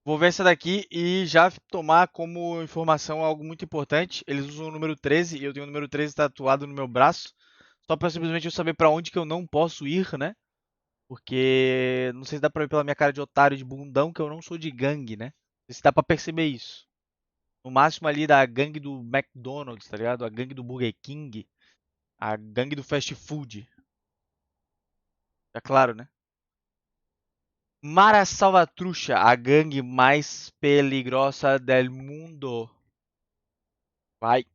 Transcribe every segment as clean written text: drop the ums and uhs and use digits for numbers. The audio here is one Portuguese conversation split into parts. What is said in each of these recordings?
Vou ver essa daqui e já tomar como informação algo muito importante. Eles usam o número 13 e eu tenho o número 13 tatuado no meu braço. Só pra simplesmente eu saber pra onde que eu não posso ir, né? Porque não sei se dá pra ver pela minha cara de otário, de bundão, que eu não sou de gangue, né? Não sei se dá pra perceber isso. No máximo ali da gangue do McDonald's, tá ligado? A gangue do Burger King, a gangue do fast food. É claro, né? Mara Salvatrucha, a gangue mais peligrosa del mundo. Vai.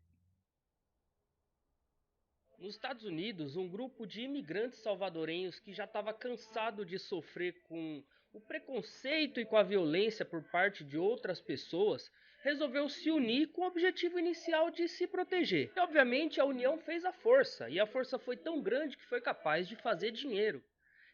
Nos Estados Unidos, um grupo de imigrantes salvadorenhos que já estava cansado de sofrer com o preconceito e com a violência por parte de outras pessoas, resolveu se unir com o objetivo inicial de se proteger. E obviamente a união fez a força, e a força foi tão grande que foi capaz de fazer dinheiro.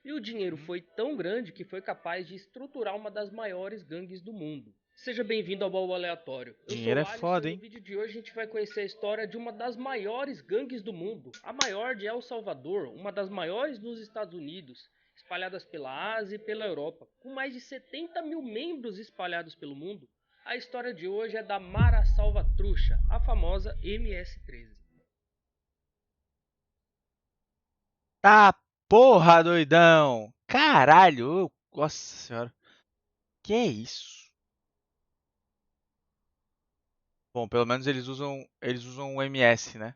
E o dinheiro foi tão grande que foi capaz de estruturar uma das maiores gangues do mundo. Seja bem-vindo ao Baú Aleatório. Eu sou Dinheiro é o Alisson e foda, no hein? vídeo de hoje a gente vai conhecer a história de uma das maiores gangues do mundo, a maior de El Salvador, uma das maiores nos Estados Unidos, espalhadas pela Ásia e pela Europa, com mais de 70 mil membros espalhados pelo mundo. A história de hoje é da Mara Salvatrucha, a famosa MS-13. Tá porra, doidão! Caralho! Nossa senhora. Que é isso? Bom, pelo menos eles usam o MS, né?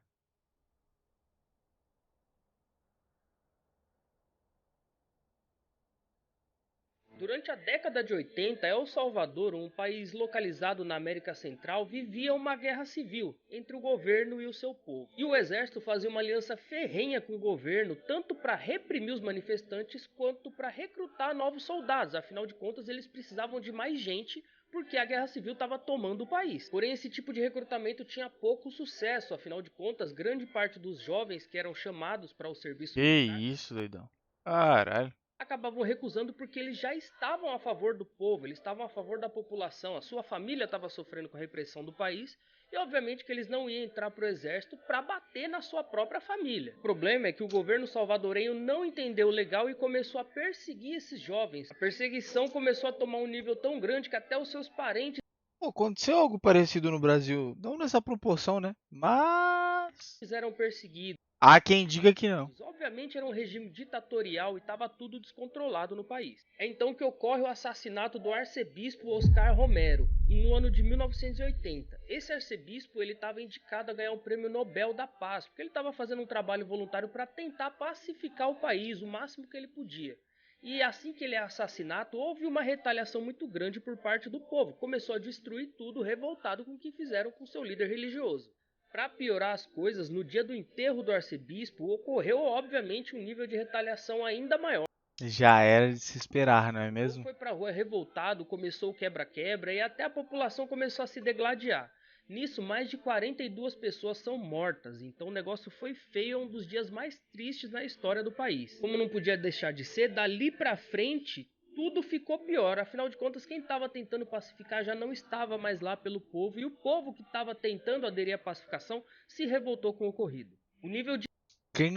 Durante a década de 80, El Salvador, um país localizado na América Central, vivia uma guerra civil entre o governo e o seu povo. E o exército fazia uma aliança ferrenha com o governo, tanto para reprimir os manifestantes quanto para recrutar novos soldados. Afinal de contas, eles precisavam de mais gente porque a guerra civil estava tomando o país. Porém, esse tipo de recrutamento tinha pouco sucesso, afinal de contas, grande parte dos jovens que eram chamados para o serviço Que militar isso, doidão. Caralho. acabavam recusando porque eles já estavam a favor do povo, eles estavam a favor da população, a sua família estava sofrendo com a repressão do país e obviamente que eles não iam entrar para o exército para bater na sua própria família. O problema é que o governo salvadorenho não entendeu legal e começou a perseguir esses jovens. A perseguição começou a tomar um nível tão grande que até os seus parentes Pô, aconteceu algo parecido no Brasil. Não nessa proporção, né? Mas. eram perseguidos. Há quem diga que não. Obviamente era um regime ditatorial e estava tudo descontrolado no país. É então que ocorre o assassinato do arcebispo Oscar Romero, no ano de 1980. Esse arcebispo ele estava indicado a ganhar um prêmio Nobel da Paz, porque ele estava fazendo um trabalho voluntário para tentar pacificar o país o máximo que ele podia. E assim que ele é assassinado, houve uma retaliação muito grande por parte do povo. Começou a destruir tudo, revoltado com o que fizeram com seu líder religioso. Para piorar as coisas, no dia do enterro do arcebispo, ocorreu obviamente um nível de retaliação ainda maior. Já era de se esperar, não é O povo mesmo? foi para a rua revoltado, começou o quebra-quebra e até a população começou a se degladiar. Nisso, mais de 42 pessoas são mortas, então o negócio foi feio, é um dos dias mais tristes na história do país. Como não podia deixar de ser, dali pra frente tudo ficou pior. Afinal de contas, quem estava tentando pacificar já não estava mais lá pelo povo, e o povo que estava tentando aderir à pacificação se revoltou com o ocorrido. O nível de Quem.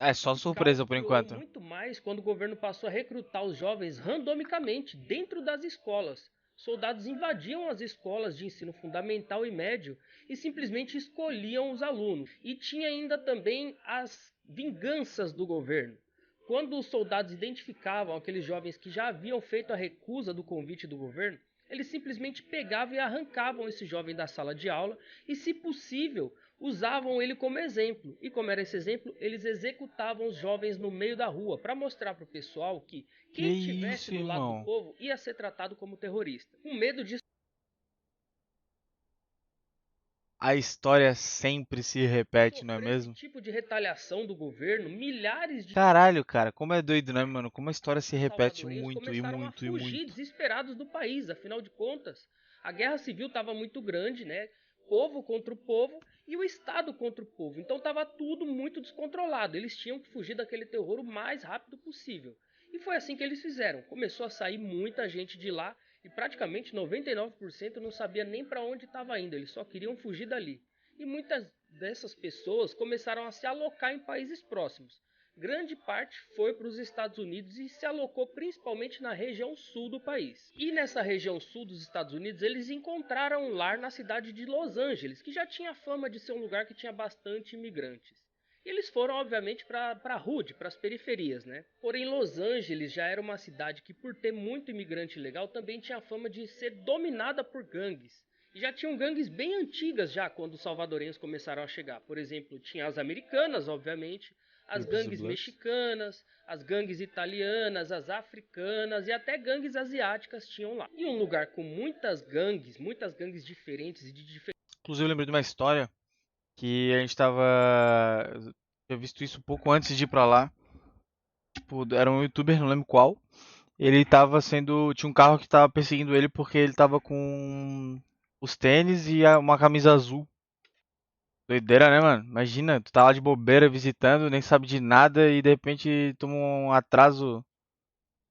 É só caos surpresa por piorou enquanto. muito mais quando o governo passou a recrutar os jovens randomicamente dentro das escolas. Soldados invadiam as escolas de ensino fundamental e médio e simplesmente escolhiam os alunos. E tinha ainda também as vinganças do governo. Quando os soldados identificavam aqueles jovens que já haviam feito a recusa do convite do governo, eles simplesmente pegavam e arrancavam esse jovem da sala de aula e, se possível, usavam ele como exemplo. E como era esse exemplo, eles executavam os jovens no meio da rua para mostrar para o pessoal que Que quem tivesse isso, do lado do irmão? povo ia ser tratado como terrorista. Com medo disso A história sempre se repete, não é sofrer esse mesmo? tipo de retaliação do governo, milhares de Caralho, cara, como é doido, né, mano? Como a história se repete salvadorenhos muito e começaram a muito e fugir muito. desesperados do país. Afinal de contas, a guerra civil estava muito grande, né? Povo contra o povo e o Estado contra o povo. Então estava tudo muito descontrolado. Eles tinham que fugir daquele terror o mais rápido possível. E foi assim que eles fizeram. Começou a sair muita gente de lá e praticamente 99% não sabia nem para onde estava indo. Eles só queriam fugir dali. E muitas dessas pessoas começaram a se alocar em países próximos. grande parte foi para os Estados Unidos e se alocou principalmente na região sul do país. E nessa região sul dos Estados Unidos, eles encontraram um lar na cidade de Los Angeles, que já tinha fama de ser um lugar que tinha bastante imigrantes. E eles foram, obviamente, para a Hood, para as periferias, né? Porém, Los Angeles já era uma cidade que, por ter muito imigrante ilegal, também tinha fama de ser dominada por gangues. E já tinham gangues bem antigas já quando os salvadorenhos começaram a chegar. Por exemplo, tinha as americanas, obviamente, as Crips e gangues Bloods. mexicanas, as gangues italianas, as africanas e até gangues asiáticas tinham lá. E um lugar com muitas gangues diferentes e de diferentes. Inclusive, eu lembrei de uma história que a gente tava. Eu tinha visto isso um pouco antes de ir pra lá. Tipo, era um youtuber, não lembro qual. Ele tava sendo. Tinha um carro que tava perseguindo ele porque ele tava com os tênis e uma camisa azul. Doideira, né, mano? Imagina, tu tá lá de bobeira visitando, nem sabe de nada e de repente toma um atraso.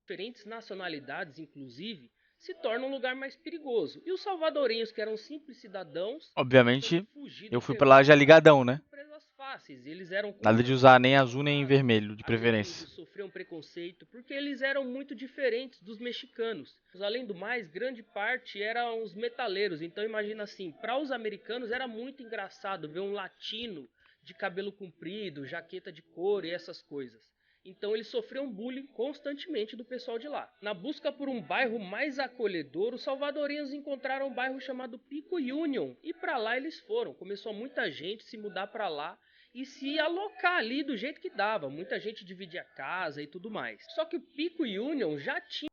Diferentes nacionalidades, inclusive, se torna um lugar mais perigoso. E os salvadorenhos, que eram simples cidadãos, tentando Obviamente, fugir eu do fui pra lá terror, já ligadão, né? eram presas fáceis. Eles eram Nada de usar nem constantemente azul nem assaltados, vermelho, de preferência. agredidos, sofriam preconceito, porque eles eram muito diferentes dos mexicanos. Além do mais, grande parte eram os metaleiros. Então imagina assim, para os americanos era muito engraçado ver um latino de cabelo comprido, jaqueta de couro e essas coisas. Então eles sofriam bullying constantemente do pessoal de lá. Na busca por um bairro mais acolhedor, os salvadorenhos encontraram um bairro chamado Pico Union e para lá eles foram. Começou muita gente se mudar para lá e se alocar ali do jeito que dava. Muita gente dividia casa e tudo mais. Só que o Pico Union já tinha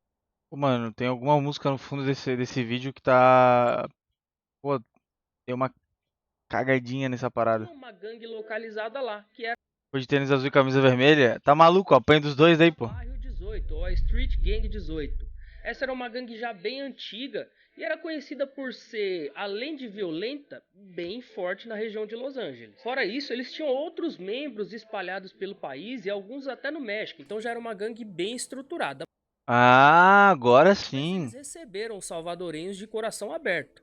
Pô, mano, tem alguma música no fundo desse vídeo que tá. Pô, tem uma cagadinha nessa parada. uma gangue localizada lá, que era Pô, de tênis azul e camisa vermelha. Tá maluco, ó, apanha dos dois daí, a pô. Bairro 18, ou a Street Gang 18. Essa era uma gangue já bem antiga e era conhecida por ser, além de violenta, bem forte na região de Los Angeles. Fora isso, eles tinham outros membros espalhados pelo país e alguns até no México, então já era uma gangue bem estruturada. Ah, agora Mas sim. eles receberam os salvadorenhos de coração aberto,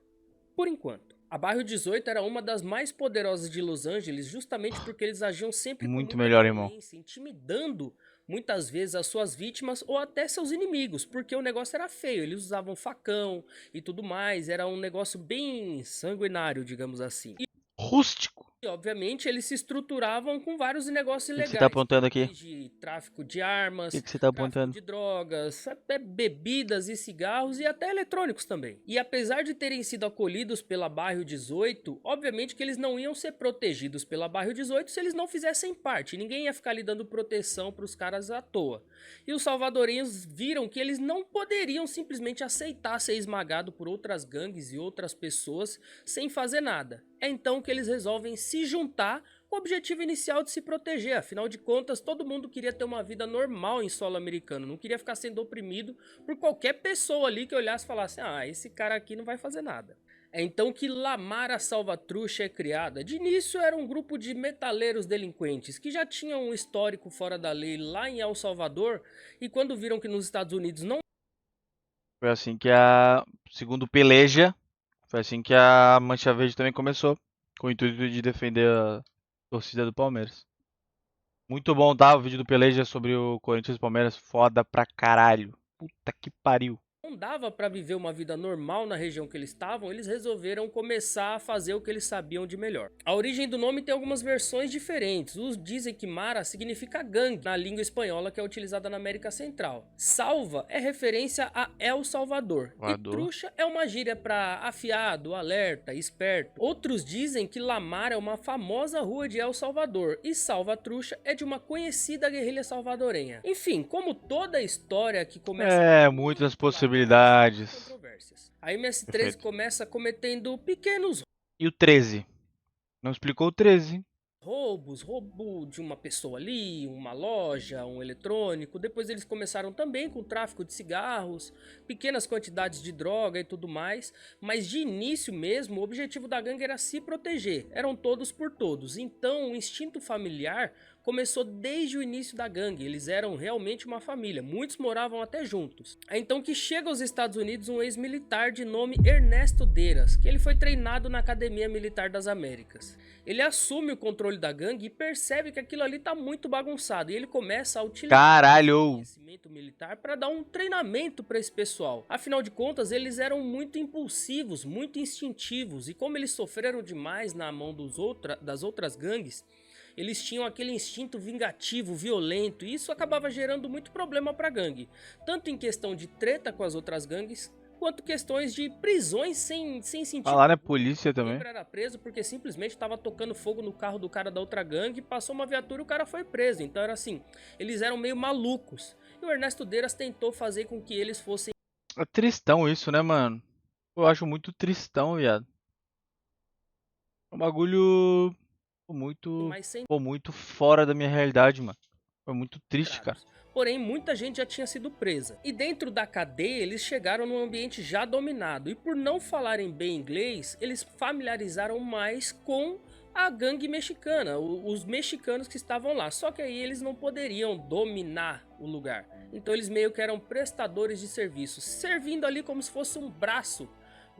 por enquanto. A Bairro 18 era uma das mais poderosas de Los Angeles justamente porque eles agiam sempre com Muito muita melhor, irmão. violência, intimidando muitas vezes as suas vítimas ou até seus inimigos, porque o negócio era feio, eles usavam facão e tudo mais, era um negócio bem sanguinário, digamos assim. Rústico. E, obviamente, eles se estruturavam com vários negócios O que você tá ilegais, apontando aqui? desde tráfico de armas, O que você tá tráfico apontando? de drogas, até bebidas e cigarros e até eletrônicos também. E apesar de terem sido acolhidos pela Bairro 18, obviamente que eles não iam ser protegidos pela Bairro 18 se eles não fizessem parte. Ninguém ia ficar ali dando proteção para os caras à toa. E os salvadorenhos viram que eles não poderiam simplesmente aceitar ser esmagado por outras gangues e outras pessoas sem fazer nada. É então que eles resolvem se juntar com o objetivo inicial de se proteger. Afinal de contas, todo mundo queria ter uma vida normal em solo americano, não queria ficar sendo oprimido por qualquer pessoa ali que olhasse e falasse: ah, esse cara aqui não vai fazer nada. É então que La Mara Salvatrucha é criada. De início era um grupo de metaleiros delinquentes que já tinham um histórico fora da lei lá em El Salvador e quando viram que nos Estados Unidos não Foi assim que segundo Peleja, foi assim que a Mancha Verde também começou, com o intuito de defender a torcida do Palmeiras. Muito bom, tá? O vídeo do Peleja sobre o Corinthians e Palmeiras, foda pra caralho. Puta que pariu. não dava para viver uma vida normal na região que eles estavam, eles resolveram começar a fazer o que eles sabiam de melhor. A origem do nome tem algumas versões diferentes. Uns dizem que Mara significa gangue na língua espanhola que é utilizada na América Central. Salva é referência a El Salvador. E trucha é uma gíria para afiado, alerta, esperto. Outros dizem que La Mara é uma famosa rua de El Salvador e Salvatrucha é de uma conhecida guerrilha salvadorenha. Enfim, como toda história que começa Muitas lá atrás, possibilidades. controvérsias. A MS-13 Perfeito. começa cometendo pequenos E o 13? Não explicou o 13. roubos, roubo de uma pessoa ali, uma loja, um eletrônico. Depois eles começaram também com tráfico de cigarros, pequenas quantidades de droga e tudo mais. Mas de início mesmo, o objetivo da gangue era se proteger. Eram todos por todos. Então o instinto familiar começou desde o início da gangue, eles eram realmente uma família, muitos moravam até juntos. É então que chega aos Estados Unidos um ex-militar de nome Ernesto Deras, que ele foi treinado na Academia Militar das Américas. Ele assume o controle da gangue e percebe que aquilo ali tá muito bagunçado, e ele começa a utilizar o conhecimento militar para dar um treinamento para esse pessoal. Afinal de contas, eles eram muito impulsivos, muito instintivos, e como eles sofreram demais na mão das outras gangues, eles tinham aquele instinto vingativo, violento, e isso acabava gerando muito problema para a gangue, tanto em questão de treta com as outras gangues, quanto questões de prisões sem sentido. Falar na polícia também. O membro era preso porque simplesmente estava tocando fogo no carro do cara da outra gangue, passou uma viatura e o cara foi preso. Então era assim, eles eram meio malucos. E o Ernesto Deras tentou fazer com que eles fossem... É tristão isso, né, mano? Eu acho muito tristão, viado. É um bagulho muito fora da minha realidade, mano. Foi muito triste, cara. Porém, muita gente já tinha sido presa. E dentro da cadeia, eles chegaram num ambiente já dominado. E por não falarem bem inglês, eles familiarizaram mais com a gangue mexicana, os mexicanos que estavam lá. Só que aí eles não poderiam dominar o lugar. Então eles meio que eram prestadores de serviços, servindo ali como se fosse um braço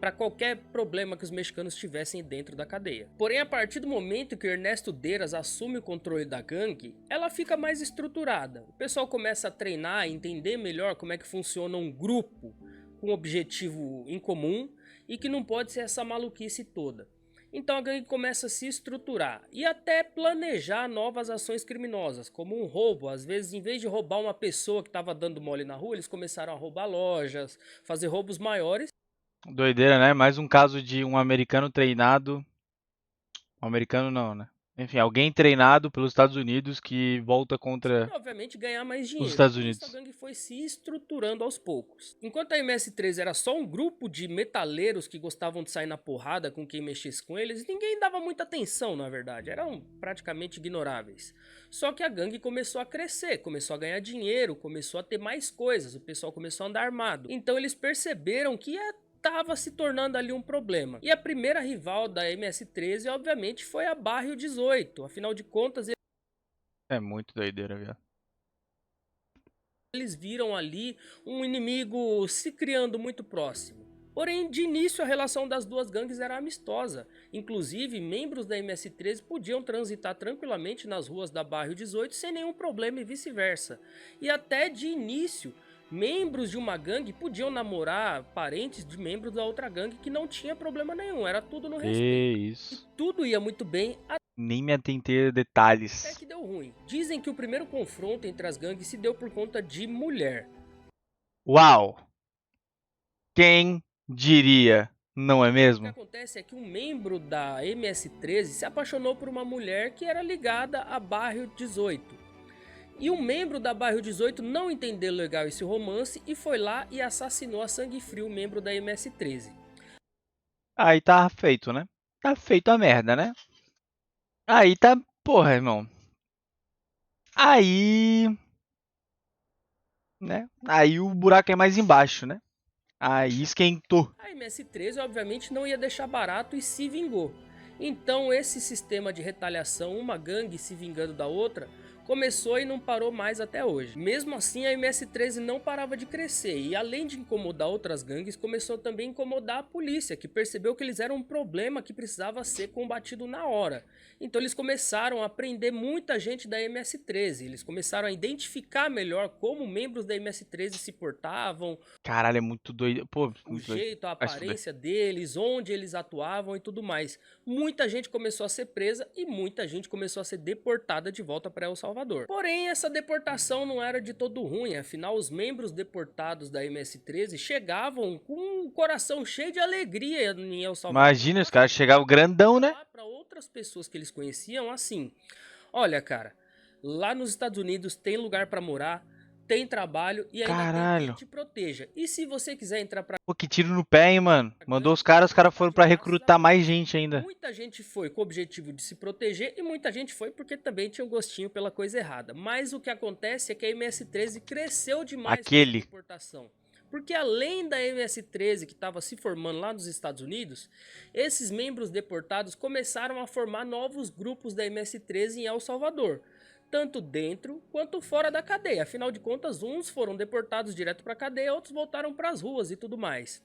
para qualquer problema que os mexicanos tivessem dentro da cadeia. Porém, a partir do momento que Ernesto Deras assume o controle da gangue, ela fica mais estruturada. O pessoal começa a treinar e entender melhor como é que funciona um grupo com um objetivo em comum e que não pode ser essa maluquice toda. Então a gangue começa a se estruturar e até planejar novas ações criminosas, como um roubo. Às vezes, em vez de roubar uma pessoa que estava dando mole na rua, eles começaram a roubar lojas, fazer roubos maiores. Doideira, né? Mais um caso de um americano treinado. Um americano não, né? Enfim, alguém treinado pelos Estados Unidos que volta contra e, obviamente, ganhar mais dinheiro. os Estados Por Unidos. isso a gangue foi se estruturando aos poucos. Enquanto a MS-13 era só um grupo de metaleiros que gostavam de sair na porrada com quem mexesse com eles, ninguém dava muita atenção, na verdade. Eram praticamente ignoráveis. Só que a gangue começou a crescer, começou a ganhar dinheiro, começou a ter mais coisas, o pessoal começou a andar armado. Então eles perceberam que estava se tornando ali um problema. E a primeira rival da MS-13, obviamente, foi a Barrio 18. Afinal de contas, é muito doideira, viu? Eles viram ali um inimigo se criando muito próximo. Porém, de início, a relação das duas gangues era amistosa. Inclusive, membros da MS-13 podiam transitar tranquilamente nas ruas da Barrio 18 sem nenhum problema e vice-versa. E até de início, membros de uma gangue podiam namorar parentes de membros da outra gangue, que não tinha problema nenhum, era tudo no respeito. Isso. E tudo ia muito bem. Nem me atentei a detalhes. Até que deu ruim. Dizem que o primeiro confronto entre as gangues se deu por conta de mulher. Uau! Quem diria, não é mesmo? O que acontece é que um membro da MS-13 se apaixonou por uma mulher que era ligada a Barrio 18. E um membro da Barrio 18 não entendeu legal esse romance e foi lá e assassinou a sangue frio o membro da MS-13. Aí tá feito, né? Tá feito a merda, né? Aí tá... Porra, irmão. Aí... né? Aí o buraco é mais embaixo, né? Aí esquentou. A MS-13 obviamente não ia deixar barato e se vingou. Então esse sistema de retaliação, uma gangue se vingando da outra, começou e não parou mais até hoje. Mesmo assim, a MS-13 não parava de crescer e, além de incomodar outras gangues, começou também a incomodar a polícia, que percebeu que eles eram um problema que precisava ser combatido na hora. Então eles começaram a prender muita gente da MS-13, eles começaram a identificar melhor como membros da MS-13 se portavam. Caralho, é muito doido. Pô, O jeito, a aparência deles, onde eles atuavam e tudo mais. Muita gente começou a ser presa e muita gente começou a ser deportada de volta para El Salvador. Porém, essa deportação não era de todo ruim, afinal os membros deportados da MS-13 chegavam com o coração cheio de alegria em El Salvador. Imagina, os caras chegavam grandão, né? Para outras pessoas que eles conheciam assim: olha, cara, lá nos Estados Unidos tem lugar para morar, tem trabalho e ainda tem quem te proteja. E se você quiser entrar pra... Pô, que tiro no pé, hein, mano. Mandou os caras foram pra recrutar mais gente ainda. Muita gente foi com o objetivo de se proteger e muita gente foi porque também tinha um gostinho pela coisa errada. Mas o que acontece é que a MS-13 cresceu demais com a deportação. Porque além da MS-13 que estava se formando lá nos Estados Unidos, esses membros deportados começaram a formar novos grupos da MS-13 em El Salvador. tanto dentro quanto fora da cadeia. Afinal de contas, uns foram deportados direto para a cadeia, outros voltaram para as ruas e tudo mais.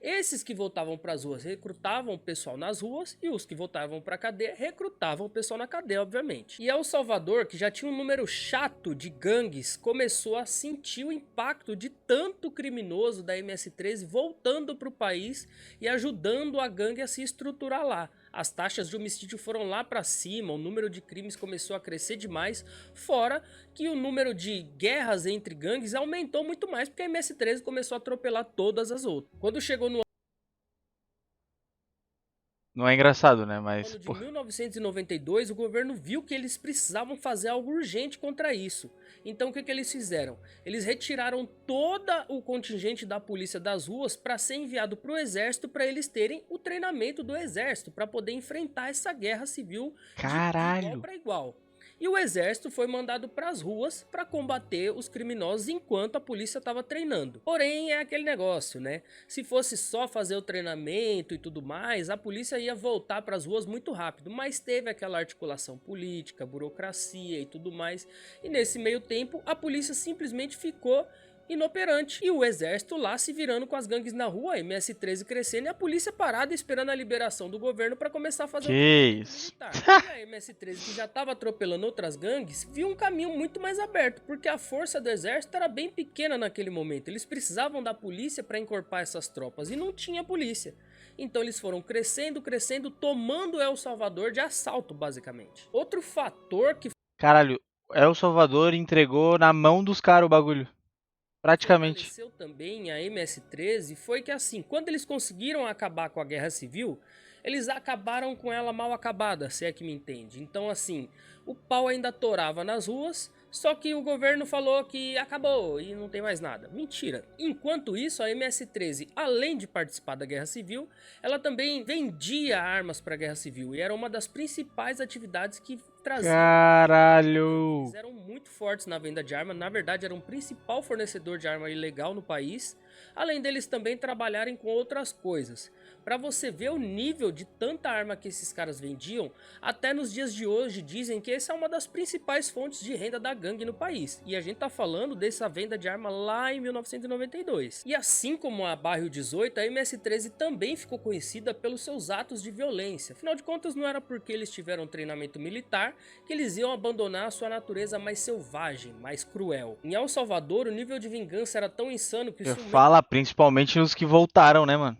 Esses que voltavam para as ruas recrutavam o pessoal nas ruas e os que voltavam para a cadeia recrutavam o pessoal na cadeia, obviamente. E El Salvador, que já tinha um número chato de gangues, começou a sentir o impacto de tanto criminoso da MS-13 voltando para o país e ajudando a gangue a se estruturar lá. As taxas de homicídio foram lá para cima, o número de crimes começou a crescer demais, fora que o número de guerras entre gangues aumentou muito mais porque a MS-13 começou a atropelar todas as outras. Quando chegou no Não é engraçado, né? Mas, ano de pô, 1992, o governo viu que eles precisavam fazer algo urgente contra isso. Então o que eles fizeram? Eles retiraram todo o contingente da polícia das ruas para ser enviado para o exército, para eles terem o treinamento do exército, para poder enfrentar essa guerra civil de igual caralho. para igual. E o exército foi mandado para as ruas para combater os criminosos enquanto a polícia estava treinando. Porém, é aquele negócio, né? Se fosse só fazer o treinamento e tudo mais, a polícia ia voltar para as ruas muito rápido. Mas teve aquela articulação política, burocracia e tudo mais. E nesse meio tempo, a polícia simplesmente ficou inoperante. E o exército lá se virando com as gangues na rua, a MS-13 crescendo e a polícia parada esperando a liberação do governo para começar a fazer o treinamento isso? militar. E a MS-13, que já estava atropelando outras gangues, viu um caminho muito mais aberto, porque a força do exército era bem pequena naquele momento. Eles precisavam da polícia para encorpar essas tropas e não tinha polícia. Então eles foram crescendo, tomando El Salvador de assalto, basicamente. Outro fator que Caralho, El Salvador entregou na mão dos caras o bagulho. Praticamente. fortaleceu também a MS-13 foi que, assim, quando eles conseguiram acabar com a guerra civil, eles acabaram com ela mal acabada, se é que me entende. Então, assim, o pau ainda torava nas ruas, só que o governo falou que acabou e não tem mais nada. Mentira. Enquanto isso, a MS-13, além de participar da guerra civil, ela também vendia armas para a guerra civil e era uma das principais atividades que traziam. Caralho. Eles eram muito fortes na venda de arma, na verdade eram o principal fornecedor de arma ilegal no país, além deles também trabalharem com outras coisas. Para você ver o nível de tanta arma que esses caras vendiam, até nos dias de hoje dizem que essa é uma das principais fontes de renda da gangue no país. E a gente tá falando dessa venda de arma lá em 1992. E assim como a Barril 18, a MS-13 também ficou conhecida pelos seus atos de violência. Afinal de contas, não era porque eles tiveram treinamento militar que eles iam abandonar a sua natureza mais selvagem, mais cruel. Em El Salvador, o nível de vingança era tão insano que Fala principalmente nos que voltaram, né, mano?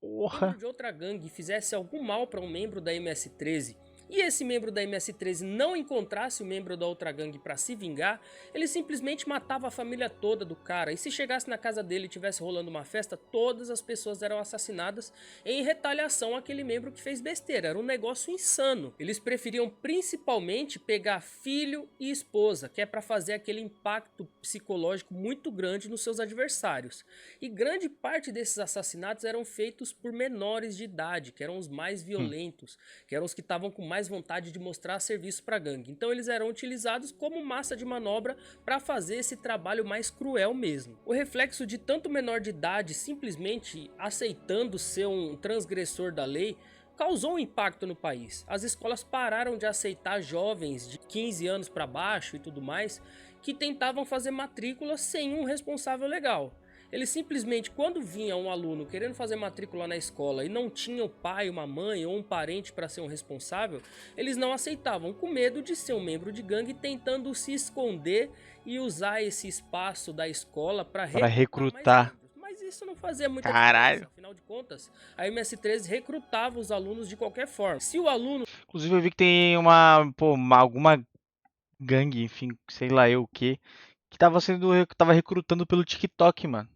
membro Porra. de outra gangue fizesse algum mal para um membro da MS-13 e esse membro da MS-13 não encontrasse o membro da outra gangue para se vingar, ele simplesmente matava a família toda do cara. E se chegasse na casa dele e tivesse rolando uma festa, todas as pessoas eram assassinadas em retaliação àquele membro que fez besteira. Era um negócio insano. Eles preferiam principalmente pegar filho e esposa, que é para fazer aquele impacto psicológico muito grande nos seus adversários. E grande parte desses assassinatos eram feitos por menores de idade, que eram os mais violentos, que eram os que estavam com mais vontade de mostrar serviço para a gangue. Então eles eram utilizados como massa de manobra para fazer esse trabalho mais cruel mesmo. O reflexo de tanto menor de idade simplesmente aceitando ser um transgressor da lei causou um impacto no país. As escolas pararam de aceitar jovens de 15 anos para baixo e tudo mais que tentavam fazer matrícula sem um responsável legal. Eles simplesmente, quando vinha um aluno querendo fazer matrícula na escola e não tinha o pai, uma mãe ou um parente para ser um responsável, eles não aceitavam, com medo de ser um membro de gangue tentando se esconder e usar esse espaço da escola para recrutar. Mas isso não fazia muita Caralho. diferença, afinal de contas, a MS-13 recrutava os alunos de qualquer forma. Se o aluno... Inclusive eu vi que tem alguma gangue, enfim, sei lá eu o que tava recrutando pelo TikTok, mano.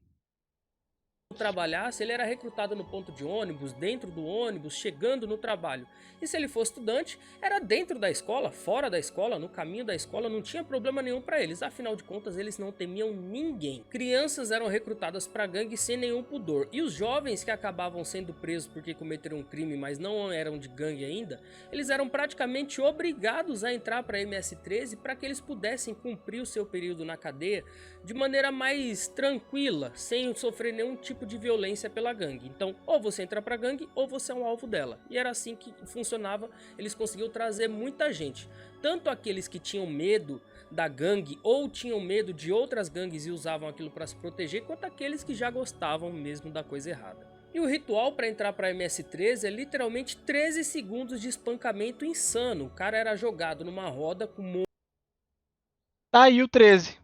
trabalhasse, ele era recrutado no ponto de ônibus, dentro do ônibus, chegando no trabalho. E se ele fosse estudante, era dentro da escola, fora da escola, no caminho da escola, não tinha problema nenhum para eles. Afinal de contas, eles não temiam ninguém. Crianças eram recrutadas para gangue sem nenhum pudor. E os jovens que acabavam sendo presos porque cometeram um crime, mas não eram de gangue ainda, eles eram praticamente obrigados a entrar para a MS-13 para que eles pudessem cumprir o seu período na cadeia de maneira mais tranquila, sem sofrer nenhum tipo de violência pela gangue. Então, ou você entra pra gangue, ou você é um alvo dela. E era assim que funcionava, eles conseguiam trazer muita gente. Tanto aqueles que tinham medo da gangue, ou tinham medo de outras gangues e usavam aquilo para se proteger, quanto aqueles que já gostavam mesmo da coisa errada. E o ritual para entrar para MS-13 é literalmente 13 segundos de espancamento insano. O cara era jogado numa roda com Tá aí o 13.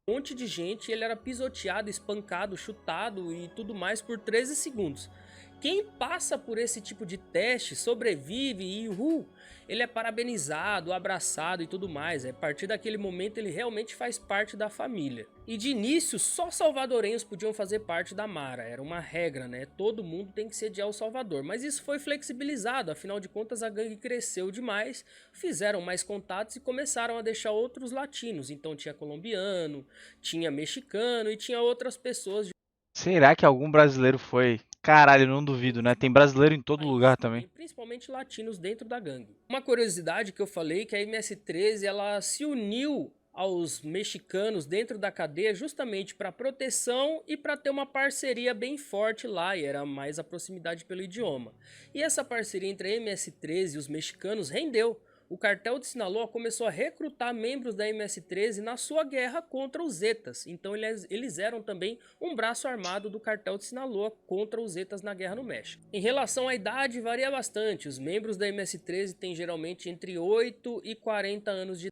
monte de gente, ele era pisoteado, espancado, chutado e tudo mais por 13 segundos. Quem passa por esse tipo de teste, sobrevive e ele é parabenizado, abraçado e tudo mais. A partir daquele momento ele realmente faz parte da família. E de início só salvadorenhos podiam fazer parte da Mara, era uma regra, né? Todo mundo tem que sediar o Salvador, mas isso foi flexibilizado, afinal de contas a gangue cresceu demais, fizeram mais contatos e começaram a deixar outros latinos. Então tinha colombiano, tinha mexicano e tinha outras pessoas de Será que algum brasileiro foi? Caralho, não duvido, né? Tem brasileiro em todo lugar países também. também, principalmente latinos dentro da gangue. Uma curiosidade que eu falei que a MS-13 ela se uniu aos mexicanos dentro da cadeia justamente para proteção e para ter uma parceria bem forte lá, e era mais a proximidade pelo idioma. E essa parceria entre a MS-13 e os mexicanos rendeu. O cartel de Sinaloa começou a recrutar membros da MS-13 na sua guerra contra os Zetas. Então eles eram também um braço armado do cartel de Sinaloa contra os Zetas na guerra no México. Em relação à idade, varia bastante. Os membros da MS-13 têm geralmente entre 8 e 40 anos de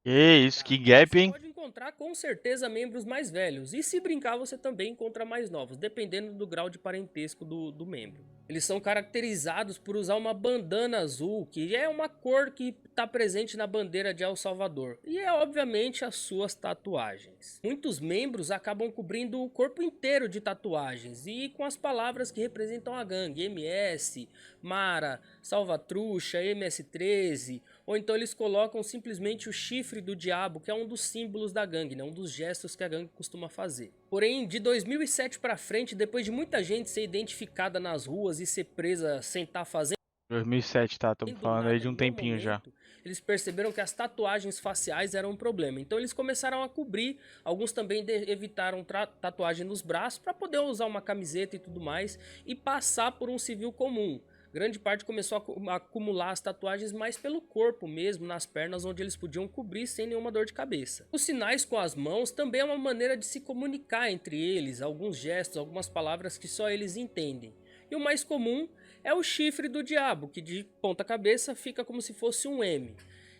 Que isso, que mas gap, você hein? pode encontrar com certeza membros mais velhos. E se brincar, você também encontra mais novos, dependendo do grau de parentesco do membro. Eles são caracterizados por usar uma bandana azul, que é uma cor que está presente na bandeira de El Salvador. E é obviamente as suas tatuagens. Muitos membros acabam cobrindo o corpo inteiro de tatuagens e com as palavras que representam a gangue: MS, Mara, Salvatrucha, MS-13, ou então eles colocam simplesmente o chifre do diabo, que é um dos símbolos da gangue, né? Um dos gestos que a gangue costuma fazer. Porém, de 2007 para frente, depois de muita gente ser identificada nas ruas e ser presa sem estar fazendo 2007, tá? Estamos falando aí nada de um no tempinho já. momento, eles perceberam que as tatuagens faciais eram um problema. Então eles começaram a cobrir, alguns também evitaram tatuagem nos braços para poder usar uma camiseta e tudo mais e passar por um civil comum. Grande parte começou a acumular as tatuagens mais pelo corpo mesmo, nas pernas, onde eles podiam cobrir sem nenhuma dor de cabeça. Os sinais com as mãos também é uma maneira de se comunicar entre eles, alguns gestos, algumas palavras que só eles entendem. E o mais comum é o chifre do diabo, que de ponta cabeça fica como se fosse um M.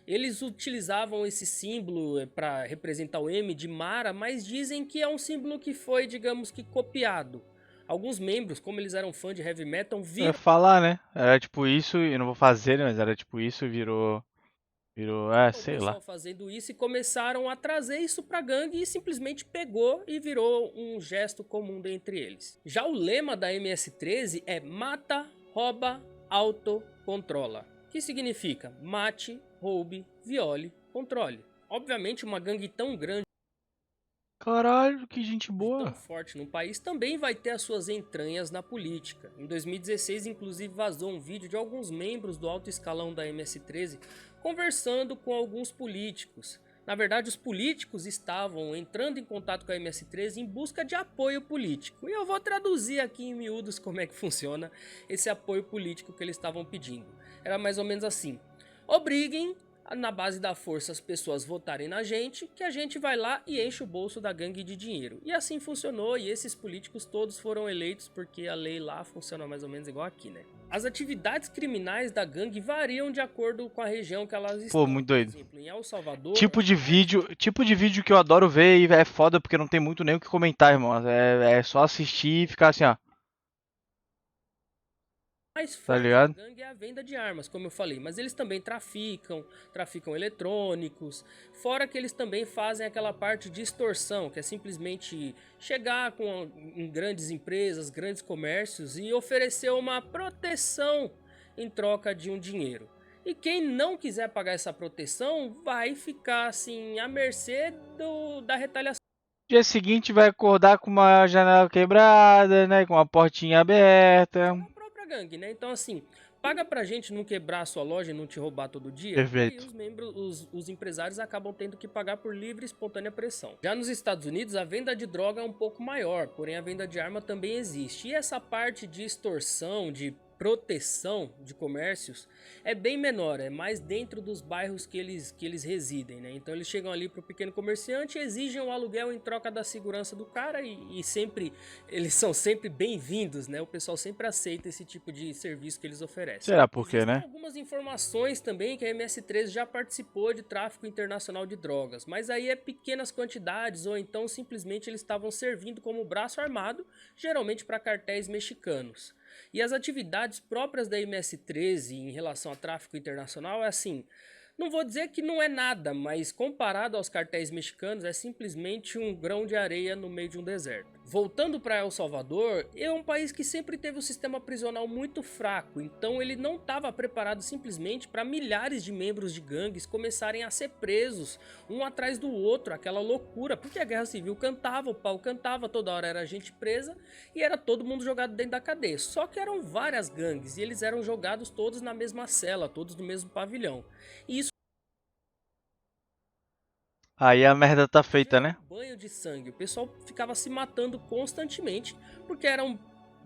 Eles utilizavam esse símbolo para representar o M de Mara, mas dizem que é um símbolo que foi, digamos que, copiado. Alguns membros, como eles eram fã de heavy metal, Eu ia viram falar, né? Era tipo isso, eu não vou fazer, né? Mas era tipo isso e virou. o Sei lá. pessoal fazendo isso e começaram a trazer isso pra gangue e simplesmente pegou e virou um gesto comum dentre eles. Já o lema da MS-13 é mata, rouba, autocontrola, que significa mate, roube, viole, controle. Obviamente uma gangue tão grande, Caralho, que gente tão boa. forte no país, também vai ter as suas entranhas na política. Em 2016, inclusive, vazou um vídeo de alguns membros do alto escalão da MS-13 conversando com alguns políticos. Na verdade, os políticos estavam entrando em contato com a MS-13 em busca de apoio político. E eu vou traduzir aqui em miúdos como é que funciona esse apoio político que eles estavam pedindo. Era mais ou menos assim: obriguem na base da força as pessoas votarem na gente, que a gente vai lá e enche o bolso da gangue de dinheiro. E assim funcionou, e esses políticos todos foram eleitos porque a lei lá funciona mais ou menos igual aqui, né? As atividades criminais da gangue variam de acordo com a região que elas estão. Pô, muito doido. Por exemplo, em El Salvador, Tipo de vídeo que eu adoro ver e é foda porque não tem muito nem o que comentar, irmão. É só assistir e ficar assim, ó. mais Tá forte da ligado? gangue é a venda de armas, como eu falei, mas eles também traficam eletrônicos, fora que eles também fazem aquela parte de extorsão, que é simplesmente chegar em grandes empresas, grandes comércios e oferecer uma proteção em troca de um dinheiro. E quem não quiser pagar essa proteção vai ficar assim à mercê da retaliação Dia seguinte vai acordar com uma janela quebrada, né? Com uma portinha aberta. da própria gangue, né? Então assim, paga pra gente não quebrar a sua loja e não te roubar todo dia. E aí Perfeito. os membros, os empresários acabam tendo que pagar por livre e espontânea pressão. Já nos Estados Unidos, a venda de droga é um pouco maior, porém a venda de arma também existe. E essa parte de extorsão, de proteção de comércios é bem menor, é mais dentro dos bairros que eles residem, né? Então eles chegam ali pro pequeno comerciante, exigem um aluguel em troca da segurança do cara e sempre eles são sempre bem-vindos, né? O pessoal sempre aceita esse tipo de serviço que eles oferecem. Será por quê, Existem né? algumas informações também que a MS-13 já participou de tráfico internacional de drogas, mas aí é pequenas quantidades ou então simplesmente eles estavam servindo como braço armado, geralmente para cartéis mexicanos. E as atividades próprias da MS-13 em relação a tráfico internacional é assim, não vou dizer que não é nada, mas comparado aos cartéis mexicanos é simplesmente um grão de areia no meio de um deserto. Voltando para El Salvador, é um país que sempre teve um sistema prisional muito fraco, então ele não estava preparado simplesmente para milhares de membros de gangues começarem a ser presos um atrás do outro, aquela loucura, porque a guerra civil cantava, o pau cantava, toda hora era gente presa e era todo mundo jogado dentro da cadeia. Só que eram várias gangues e eles eram jogados todos na mesma cela, todos no mesmo pavilhão. E isso Aí a merda tá feita, gerava né? um banho de sangue. O pessoal ficava se matando constantemente, porque eram,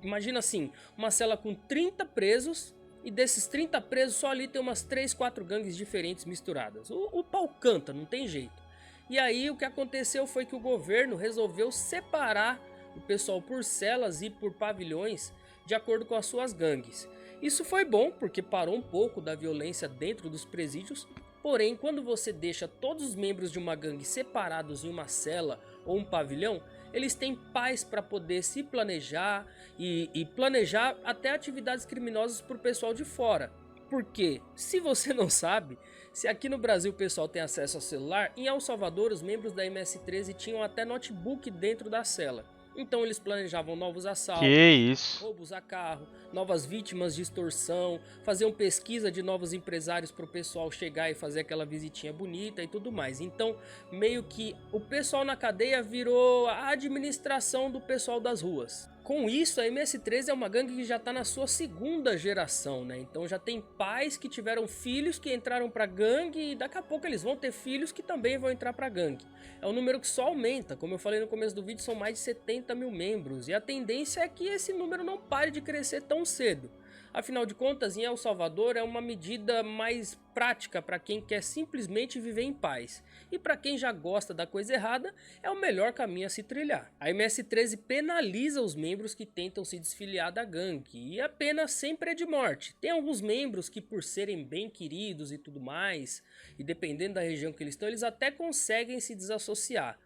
imagina assim, uma cela com 30 presos, e desses 30 presos só ali tem umas 3, 4 gangues diferentes misturadas. O pau canta, não tem jeito. E aí o que aconteceu foi que o governo resolveu separar o pessoal por celas e por pavilhões de acordo com as suas gangues. Isso foi bom porque parou um pouco da violência dentro dos presídios. Porém, quando você deixa todos os membros de uma gangue separados em uma cela ou um pavilhão, eles têm paz para poder se planejar e planejar até atividades criminosas para o pessoal de fora. Porque, se você não sabe, se aqui no Brasil o pessoal tem acesso ao celular, em El Salvador os membros da MS-13 tinham até notebook dentro da cela. Então eles planejavam novos Que assaltos, isso? roubos a carro, novas vítimas de extorsão, faziam pesquisa de novos empresários para o pessoal chegar e fazer aquela visitinha bonita e tudo mais. Então, meio que o pessoal na cadeia virou a administração do pessoal das ruas. Com isso, a MS-13 é uma gangue que já está na sua segunda geração, né? Então já tem pais que tiveram filhos que entraram pra gangue e daqui a pouco eles vão ter filhos que também vão entrar pra gangue. É um número que só aumenta, como eu falei no começo do vídeo, são mais de 70 mil membros e a tendência é que esse número não pare de crescer tão cedo. Afinal de contas, em El Salvador é uma medida mais prática para quem quer simplesmente viver em paz. E para quem já gosta da coisa errada, é o melhor caminho a se trilhar. A MS-13 penaliza os membros que tentam se desfiliar da gangue, e a pena sempre é de morte. Tem alguns membros que, por serem bem queridos e tudo mais, e dependendo da região que eles estão, eles até conseguem se desassociar.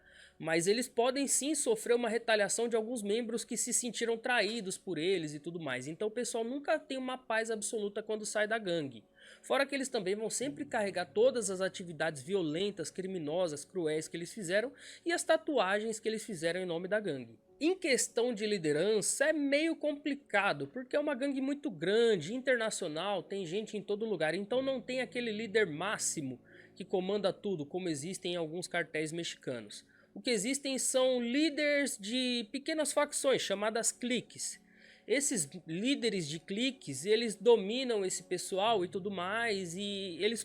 Mas eles podem sim sofrer uma retaliação de alguns membros que se sentiram traídos por eles e tudo mais. Então o pessoal nunca tem uma paz absoluta quando sai da gangue. Fora que eles também vão sempre carregar todas as atividades violentas, criminosas, cruéis que eles fizeram e as tatuagens que eles fizeram em nome da gangue. Em questão de liderança é meio complicado, porque é uma gangue muito grande, internacional, tem gente em todo lugar, então não tem aquele líder máximo que comanda tudo, como existem em alguns cartéis mexicanos. O que existem são líderes de pequenas facções chamadas cliques. Esses líderes de cliques, eles dominam esse pessoal e tudo mais, e eles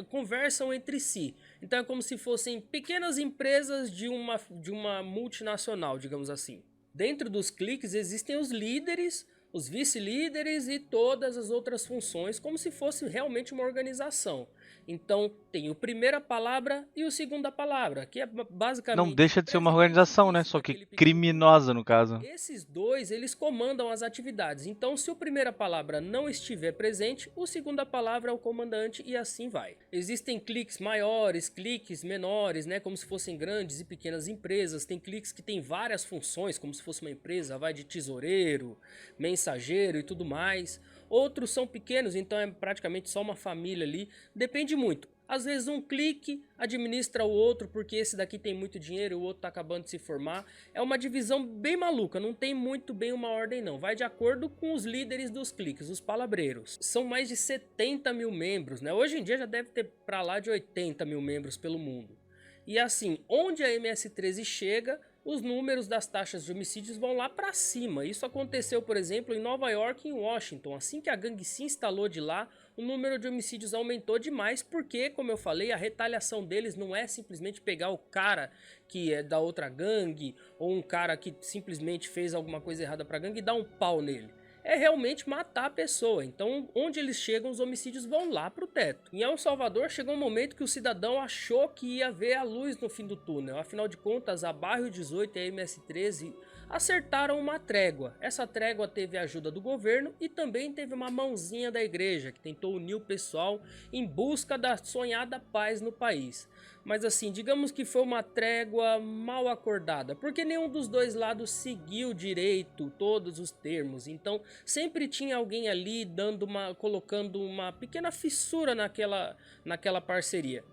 conversam entre si. Então é como se fossem pequenas empresas de uma multinacional, digamos assim. Dentro dos cliques existem os líderes, os vice-líderes e todas as outras funções, como se fosse realmente uma organização. Então tem o primeira palavra e o segunda palavra, que é Não basicamente deixa o de ser uma presidente e o organização, né? vice Só que daquele pequeno grupo. criminosa, no caso. Esses dois, eles comandam as atividades. Então, se a primeira palavra não estiver presente, o segunda palavra é o comandante e assim vai. Existem cliques maiores, cliques menores, né, como se fossem grandes e pequenas empresas. Tem cliques que têm várias funções, como se fosse uma empresa, vai de tesoureiro, mensageiro e tudo mais. Outros são pequenos, então é praticamente só uma família ali. Depende muito. Às vezes um clique administra o outro porque esse daqui tem muito dinheiro e o outro está acabando de se formar. É uma divisão bem maluca, não tem muito bem uma ordem não. Vai de acordo com os líderes dos cliques, os palabreiros. São mais de 70 mil membros, né? Hoje em dia já deve ter para lá de 80 mil membros pelo mundo. E assim, onde a MS-13 chega, os números das taxas de homicídios vão lá para cima. Isso aconteceu, por exemplo, em Nova York e em Washington. Assim que a gangue se instalou de lá, o número de homicídios aumentou demais porque, como eu falei, a retaliação deles não é simplesmente pegar o cara que é da outra gangue ou um cara que simplesmente fez alguma coisa errada para a gangue e dar um pau nele. É realmente matar a pessoa. Então, onde eles chegam, os homicídios vão lá pro teto. Em El Salvador, chegou um momento que o cidadão achou que ia ver a luz no fim do túnel. Afinal de contas, a Bairro 18 e a MS-13 acertaram uma trégua. Essa trégua teve a ajuda do governo e também teve uma mãozinha da igreja, que tentou unir o pessoal em busca da sonhada paz no país. Mas assim, digamos que foi uma trégua mal acordada, porque nenhum dos dois lados seguiu direito todos os termos. Então, sempre tinha alguém ali colocando uma pequena fissura naquela parceria.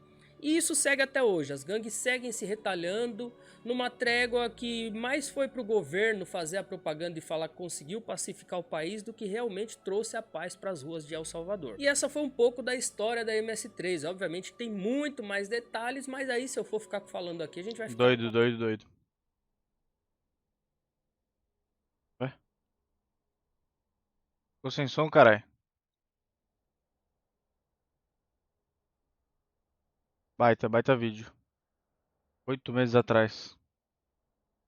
E isso segue até hoje, as gangues seguem se retalhando numa trégua que mais foi para o governo fazer a propaganda e falar que conseguiu pacificar o país do que realmente trouxe a paz para as ruas de El Salvador. E essa foi um pouco da história da MS-13, obviamente tem muito mais detalhes, mas aí se eu for ficar falando aqui a gente vai ficar... Doido. Ué? Ficou sem som, caralho. Baita vídeo. 8 meses atrás.